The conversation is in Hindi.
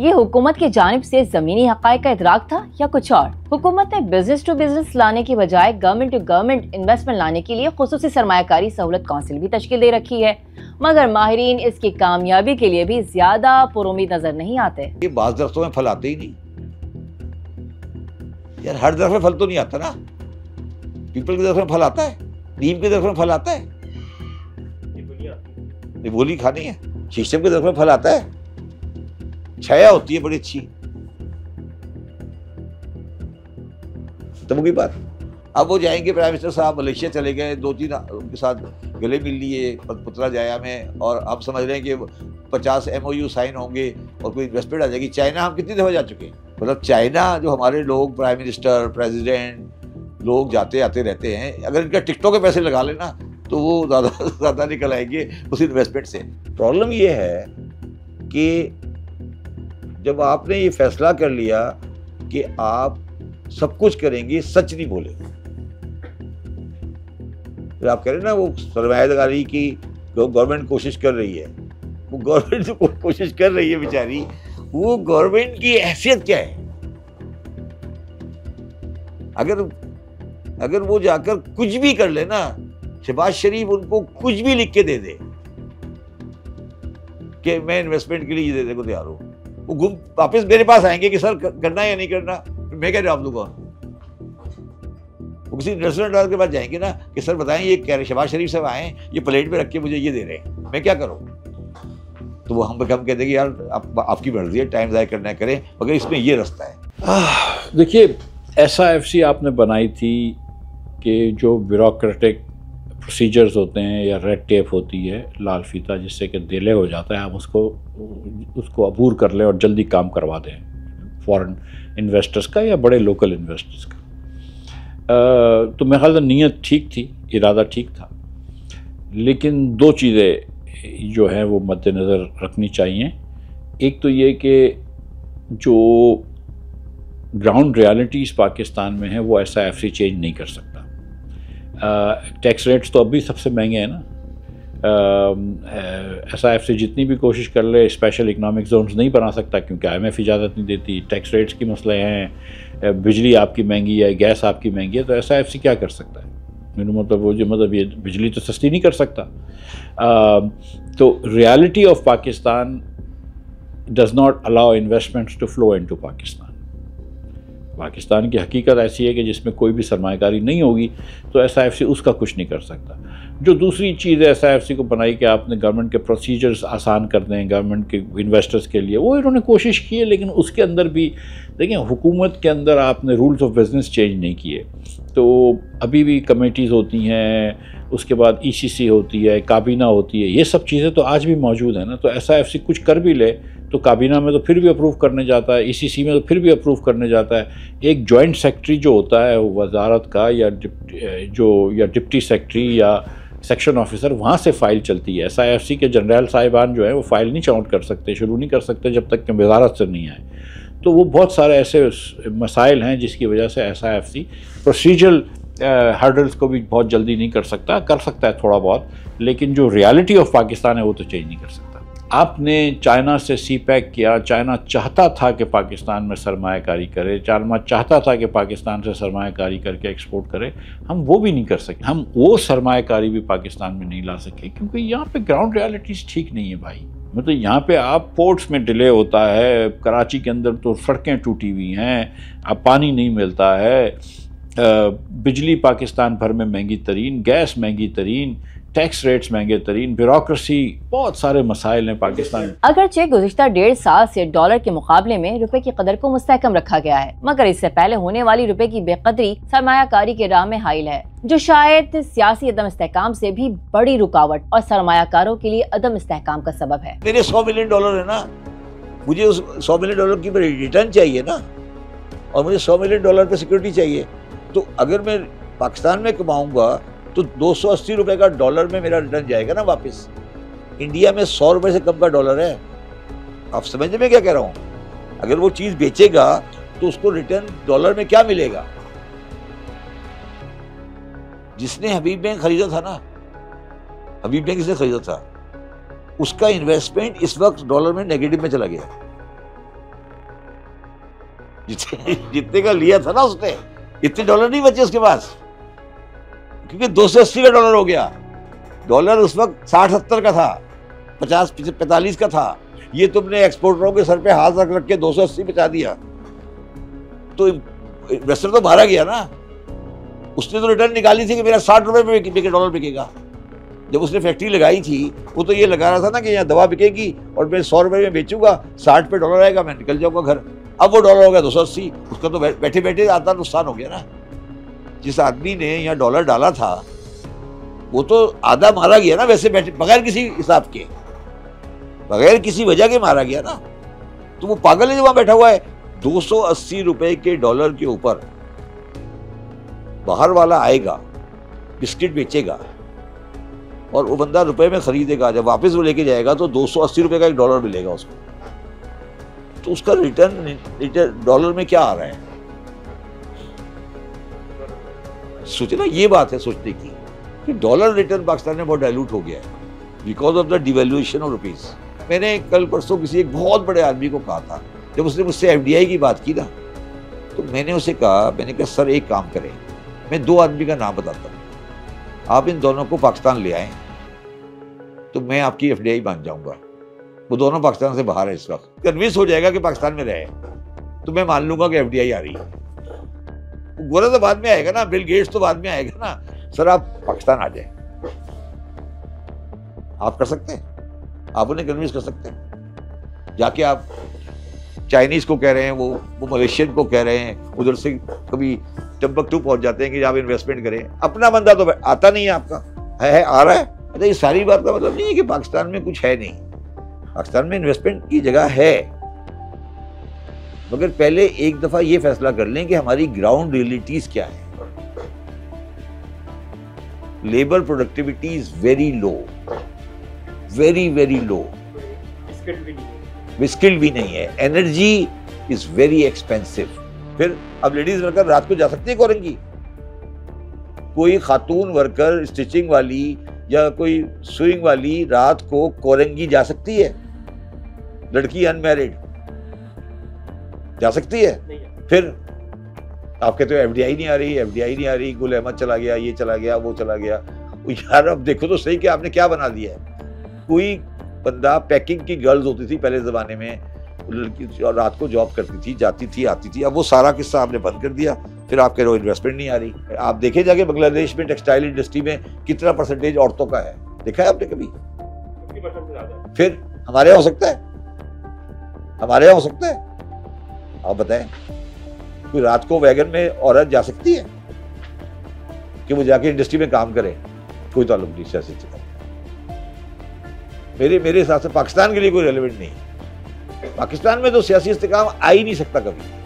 ये हुकूमत की जानिब से जमीनी हक़ाइक़ का इदराक था या कुछ और? हुकूमत ने बिजनेस टू बिजनेस लाने की बजाय गवर्नमेंट टू गवर्नमेंट इन्वेस्टमेंट लाने के लिए खुसूसी सरमायाकारी सहूलत काउंसिल भी तश्कील दे रखी है, मगर माहिरीन इसकी कामयाबी के लिए भी ज्यादा पुरुमीद नजर नहीं आते। ये बाज़ दरख्तों में फल आते ही नहीं यार, हर दरख्त में फल तो नहीं आता ना। पीपल के दरख्त में फल आता है, नीम के दरख्त में फल आता है, निबोली खानी है, शीशम के दरख्त में फल आता है, छाया होती है बड़ी अच्छी। तब वो की बात। अब वो जाएंगे, प्राइम मिनिस्टर साहब मलेशिया चले गए, 2-3 उनके साथ गले मिल लिए पुत्रा जाया में, और हम समझ रहे हैं कि 50 MOU साइन होंगे और कोई इन्वेस्टमेंट आ जाएगी। चाइना हम कितनी दफ़ा जा चुके हैं, मतलब चाइना जो हमारे लोग प्राइम मिनिस्टर प्रेसिडेंट लोग जाते आते रहते हैं, अगर इनका टिकटों के पैसे लगा लेना तो वो ज़्यादा निकल आएंगे उस इन्वेस्टमेंट से। प्रॉब्लम ये है कि जब आपने ये फैसला कर लिया कि आप सब कुछ करेंगे, सच नहीं बोले, फिर आप कह रहे ना वो सरमायादारी की गवर्नमेंट कोशिश कर रही है, वो गवर्नमेंट जो कोशिश कर रही है बेचारी, वो गवर्नमेंट की हैसियत क्या है? अगर वो जाकर कुछ भी कर ले ना, शहबाज शरीफ उनको कुछ भी लिख के दे दे कि मैं इन्वेस्टमेंट के लिए ये देने को तैयार हूं, वो घूम वापस मेरे पास आएंगे कि सर करना है या नहीं करना, मैं क्या जवाब दूंगा? वो किसी रेस्टोरेंट के पास जाएंगे ना कि सर बताएं ये कह रहे शहबाज शरीफ साहब आए, ये प्लेट पे रख के मुझे ये दे रहे हैं, मैं क्या करूं? तो वो हम कहते हैं कि यार आपकी मर्जी है, टाइम ज़ाया करना करें, मगर इसमें ये रास्ता है। देखिए, SIFC आपने बनाई थी कि जो ब्यूरोक्रेटिक प्रोसीजर्स होते हैं या रेड टेप होती है, लाल फीता जिससे कि डिले हो जाता है, हम उसको अबूर कर लें और जल्दी काम करवा दें फॉरेन इन्वेस्टर्स का या बड़े लोकल इन्वेस्टर्स का। तो मेरे ख्याल से नीयत ठीक थी, इरादा ठीक था, लेकिन 2 चीज़ें जो हैं वो मद्देनज़र रखनी चाहिए। एक तो ये कि जो ग्राउंड रियलिटीज़ पाकिस्तान में है वो SIFC चेंज नहीं कर सकता। टैक्स रेट्स तो अभी सबसे महंगे हैं ना। SIFC जितनी भी कोशिश कर ले स्पेशल इकनॉमिक जोन्स नहीं बना सकता, क्योंकि IMF इजाज़त नहीं देती। टैक्स रेट्स की मसले हैं, बिजली आपकी महंगी है, गैस आपकी महंगी है, तो SIFC क्या कर सकता है? मतलब ये बिजली तो सस्ती नहीं कर सकता। तो reality of Pakistan does not allow investments to flow into Pakistan. Pakistan की हकीकत ऐसी है कि जिसमें कोई भी सरमायाकारी नहीं होगी तो SIFC उसका कुछ नहीं कर सकता। जो दूसरी चीज़ है SIFC को बनाई कि आपने गवर्नमेंट के प्रोसीजर्स आसान कर दें गवर्नमेंट के इन्वेस्टर्स के लिए, वो इन्होंने कोशिश की है, लेकिन उसके अंदर भी देखिए हुकूमत के अंदर आपने रूल्स ऑफ बिज़नेस चेंज नहीं किए, तो अभी भी कमेटीज़ होती हैं, उसके बाद ECC होती है, काबीना होती है, ये सब चीज़ें तो आज भी मौजूद हैं ना। तो SIFC कुछ कर भी ले तो काबीना में तो फिर भी अप्रूव करने जाता है, ECC में तो फिर भी अप्रूव करने जाता है। एक जॉइंट सेक्रेटरी जो होता है वजारत का या डिप्टी सेक्रेटरी या सेक्शन ऑफिसर, वहाँ से फ़ाइल चलती है। SIFC के जनरल साहिबान जो है वो फ़ाइल नहीं काउंट कर सकते, शुरू नहीं कर सकते जब तक कि वजारत से नहीं आए। तो वो बहुत सारे ऐसे मसाइल हैं जिसकी वजह से SIFC प्रोसीजरल हर्डल्स को भी बहुत जल्दी नहीं कर सकता है थोड़ा बहुत, लेकिन जो रियलिटी ऑफ पाकिस्तान है वो तो चेंज नहीं कर सकता। आपने चाइना से CPEC किया, चाइना चाहता था कि पाकिस्तान में सरमायाकारी करे, चाइना चाहता था कि पाकिस्तान से सरमायाकारी करके एक्सपोर्ट करे, हम वो भी नहीं कर सके। हम वो सरमायाकारी भी पाकिस्तान में नहीं ला सके क्योंकि यहाँ पे ग्राउंड रियलिटीज़ ठीक नहीं है भाई। मतलब यहाँ पे आप पोर्ट्स में डिले होता है, कराची के अंदर तो सड़कें टूटी हुई हैं, अब पानी नहीं मिलता है, बिजली पाकिस्तान भर में महंगी तरीन, गैस महंगी तरीन, टैक्स रेट्स महंगे तरीन, ब्यूरोक्रेसी, बहुत सारे मसाइल हैं पाकिस्तान में। अगरचे गुज़िश्ता 1.5 साल से डॉलर के मुकाबले में रुपए की कदर को मुस्तहकम रखा गया है, मगर इससे पहले होने वाली रुपए की बेकदरी सरमायाकारी के राह में हाइल है, जो शायद सियासी अदम इस्तेहकाम से भी बड़ी रुकावट और सरमायाकारों के लिए अदम इस्तेहकाम का सबब है। मेरे $100 मिलियन है ना, मुझे उस $100 मिलियन की रिटर्न चाहिए ना, और मुझे $100 मिलियन पे सिक्योरिटी चाहिए। तो अगर मैं पाकिस्तान में कमाऊंगा तो 280 रुपए का डॉलर में मेरा रिटर्न जाएगा ना वापस। इंडिया में 100 रुपए से कम का डॉलर है। आप समझ में क्या कह रहा हूं? अगर वो चीज बेचेगा तो उसको रिटर्न डॉलर में क्या मिलेगा? जिसने हबीब बैंक खरीदा था ना, हबीब बैंक किसने खरीदा था, उसका इन्वेस्टमेंट इस वक्त डॉलर में नेगेटिव में चला गया। जितने का लिया था ना उसने, इतने डॉलर नहीं बचे उसके पास, क्योंकि 280 का डॉलर हो गया। डॉलर उस वक्त 60-70 का था, 50-45 का था। ये तुमने एक्सपोर्टरों के सर पे हाथ रख रख के 280 बचा दिया, तो इन्वेस्टर तो मारा गया ना। उसने तो रिटर्न निकाली थी कि मेरा 60 रुपए में डॉलर बिकेगा। जब उसने फैक्ट्री लगाई थी वो तो ये लगा रहा था ना कि यहाँ दवा बिकेगी और मैं 100 रुपए में बेचूंगा, 60 पे डॉलर आएगा, मैं निकल जाऊंगा घर। अब वो डॉलर हो गया 280, उसका तो बैठे बैठे आधा नुकसान हो गया ना। जिस आदमी ने यहाँ डॉलर डाला था वो तो आधा मारा गया ना, वैसे बैठे बगैर किसी हिसाब के, बगैर किसी वजह के मारा गया ना। तो वो पागल है जो वहां बैठा हुआ है। 280 रुपए के डॉलर के ऊपर बाहर वाला आएगा, बिस्किट बेचेगा और वो बंदा रुपए में खरीदेगा, जब वापस वो लेके जाएगा तो 280 रुपए का एक डॉलर मिलेगा उसको। तो उसका रिटर्न डॉलर में क्या आ रहा है, सोचे ना। ये बात है सोचने की कि डॉलर रिटर्न पाकिस्तान में बहुत डाइल्यूट हो गया है because of the devaluation of rupees. मैंने कल परसों किसी एक बहुत बड़े आदमी को कहा था, जब उसने मुझसे FDI की बात की ना, तो मैंने उसे कहा, मैंने कहा सर एक काम करें, मैं 2 आदमी का नाम बताता हूँ, आप इन दोनों को पाकिस्तान ले आए तो मैं आपकी FDI मान जाऊंगा। वो दोनों पाकिस्तान से बाहर है इस वक्त, कन्विंस हो जाएगा कि पाकिस्तान में रहे तो मैं मान लूंगा कि FDI आ रही है। गोरा तो बाद में आएगा ना, बिल गेट्स तो बाद में आएगा ना। सर आप पाकिस्तान आ जाए, आप कर सकते हैं, आप उन्हें कन्विंस कर सकते हैं। जाके आप चाइनीज को कह रहे हैं, वो मलेशियन को कह रहे हैं, उधर से कभी टम्बकटू पहुंच जाते हैं कि आप इन्वेस्टमेंट करें। अपना बंदा तो आता नहीं है आपका, है आ रहा है। अच्छा, ये सारी बात का मतलब नहीं है कि पाकिस्तान में कुछ है नहीं, पाकिस्तान में इन्वेस्टमेंट की जगह है, मगर पहले एक दफा ये फैसला कर लें कि हमारी ग्राउंड रियलिटीज क्या है। Labour productivity is very low, very very low, skilled भी नहीं है, एनर्जी इज वेरी एक्सपेंसिव। फिर अब लेडीज वर्कर रात को जा सकती है कोरंगी? कोई खातून वर्कर स्टिचिंग वाली या कोई सुइंग वाली रात को कोरंगी जा सकती है? लड़की अनमैरिड जा सकती है? फिर आप कहते हो FDI नहीं आ रही, FDI नहीं आ रही, गुल अहमद चला गया, ये चला गया, वो चला गया। यार अब देखो तो सही कि आपने क्या बना दिया है। कोई बंदा, पैकिंग की गर्ल्स होती थी पहले ज़माने में, लड़की और रात को जॉब करती थी, जाती थी, आती थी। अब वो सारा किस्सा आपने बंद कर दिया, फिर आप कह रहे हो इन्वेस्टमेंट नहीं आ रही। आप देखे जाके बांग्लादेश में टेक्सटाइल इंडस्ट्री में कितना % औरतों का है, देखा है आपने कभी? फिर हमारे यहाँ हो सकता है, हमारे यहाँ हो सकता है? आप बताएं, कोई रात को वैगन में औरत जा सकती है कि वो जाके इंडस्ट्री में काम करे? कोई ताल्लुक नहीं सियासी से। मेरे हिसाब से पाकिस्तान के लिए कोई रेलेवेंट नहीं। पाकिस्तान में तो सियासी इस्तेकाम आ ही नहीं सकता कभी।